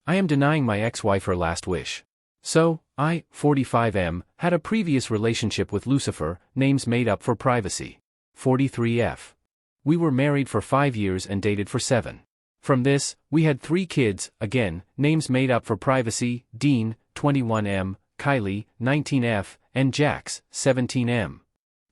I am denying my ex-wife her last wish. So, I, 45M, had a previous relationship with Lucifer, names made up for privacy. 43F. We were married for 5 years and dated for 7. From this, we had 3 kids, again, names made up for privacy, Dean, 21M, Kylie, 19F, and Jax, 17M.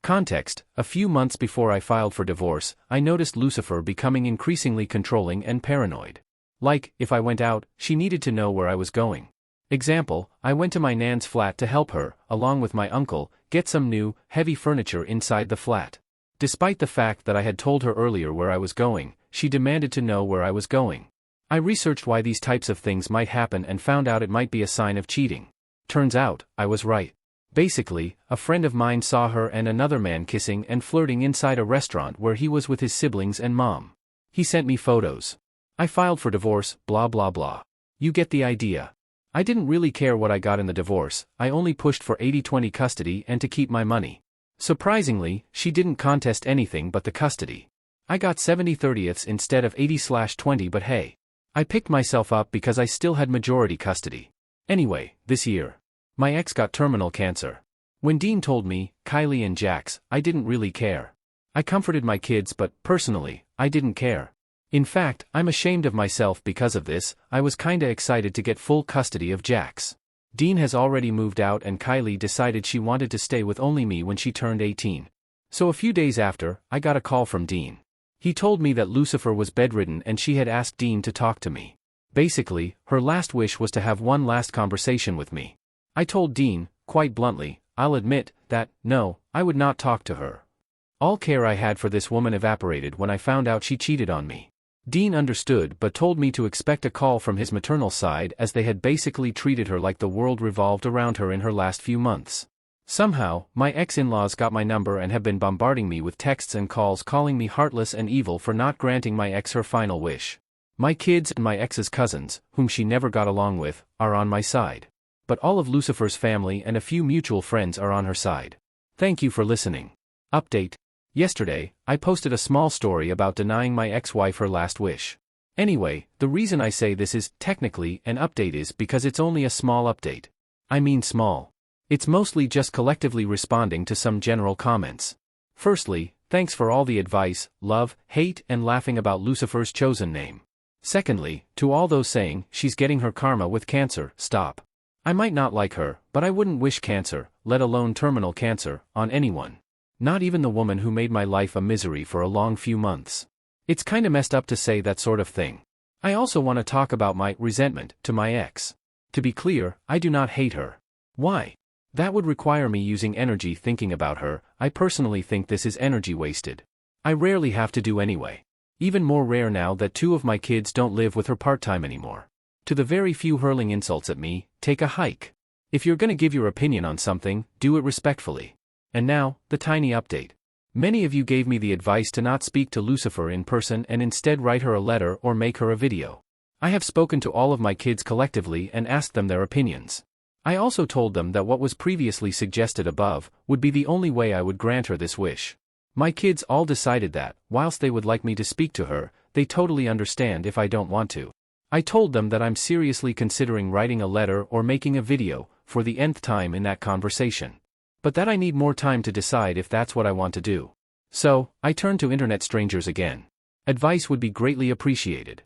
Context: a few months before I filed for divorce, I noticed Lucifer becoming increasingly controlling and paranoid. Like, if I went out, she needed to know where I was going. Example, I went to my nan's flat to help her, along with my uncle, get some new, heavy furniture inside the flat. Despite the fact that I had told her earlier where I was going, she demanded to know where I was going. I researched why these types of things might happen and found out it might be a sign of cheating. Turns out, I was right. Basically, a friend of mine saw her and another man kissing and flirting inside a restaurant where he was with his siblings and mom. He sent me photos. I filed for divorce, blah blah blah. You get the idea. I didn't really care what I got in the divorce, I only pushed for 80-20 custody and to keep my money. Surprisingly, she didn't contest anything but the custody. I got 70/30ths instead of 80/20, but hey. I picked myself up because I still had majority custody. Anyway, this year, my ex got terminal cancer. When Dean told me, Kylie and Jax, I didn't really care. I comforted my kids, but, personally, I didn't care. In fact, I'm ashamed of myself because of this. I was kinda excited to get full custody of Jax. Dean has already moved out and Kylie decided she wanted to stay with only me when she turned 18. So a few days after, I got a call from Dean. He told me that Lucifer was bedridden and she had asked Dean to talk to me. Basically, her last wish was to have one last conversation with me. I told Dean, quite bluntly, I'll admit, that, no, I would not talk to her. All care I had for this woman evaporated when I found out she cheated on me. Dean understood but told me to expect a call from his maternal side as they had basically treated her like the world revolved around her in her last few months. Somehow, my ex-in-laws got my number and have been bombarding me with texts and calls calling me heartless and evil for not granting my ex her final wish. My kids and my ex's cousins, whom she never got along with, are on my side. But all of Lucifer's family and a few mutual friends are on her side. Thank you for listening. Update. Yesterday, I posted a small story about denying my ex-wife her last wish. Anyway, the reason I say this is, technically, an update is because it's only a small update. I mean small. It's mostly just collectively responding to some general comments. Firstly, thanks for all the advice, love, hate, and laughing about Lucifer's chosen name. Secondly, to all those saying, she's getting her karma with cancer, stop. I might not like her, but I wouldn't wish cancer, let alone terminal cancer, on anyone. Not even the woman who made my life a misery for a long few months. It's kinda messed up to say that sort of thing. I also want to talk about my resentment to my ex. To be clear, I do not hate her. Why? That would require me using energy thinking about her. I personally think this is energy wasted. I rarely have to do anyway. Even more rare now that 2 of my kids don't live with her part-time anymore. To the very few hurling insults at me, take a hike. If you're gonna give your opinion on something, do it respectfully. And now, the tiny update. Many of you gave me the advice to not speak to Lucifer in person and instead write her a letter or make her a video. I have spoken to all of my kids collectively and asked them their opinions. I also told them that what was previously suggested above would be the only way I would grant her this wish. My kids all decided that, whilst they would like me to speak to her, they totally understand if I don't want to. I told them that I'm seriously considering writing a letter or making a video, for the nth time in that conversation. But that I need more time to decide if that's what I want to do. So, I turned to internet strangers again. Advice would be greatly appreciated.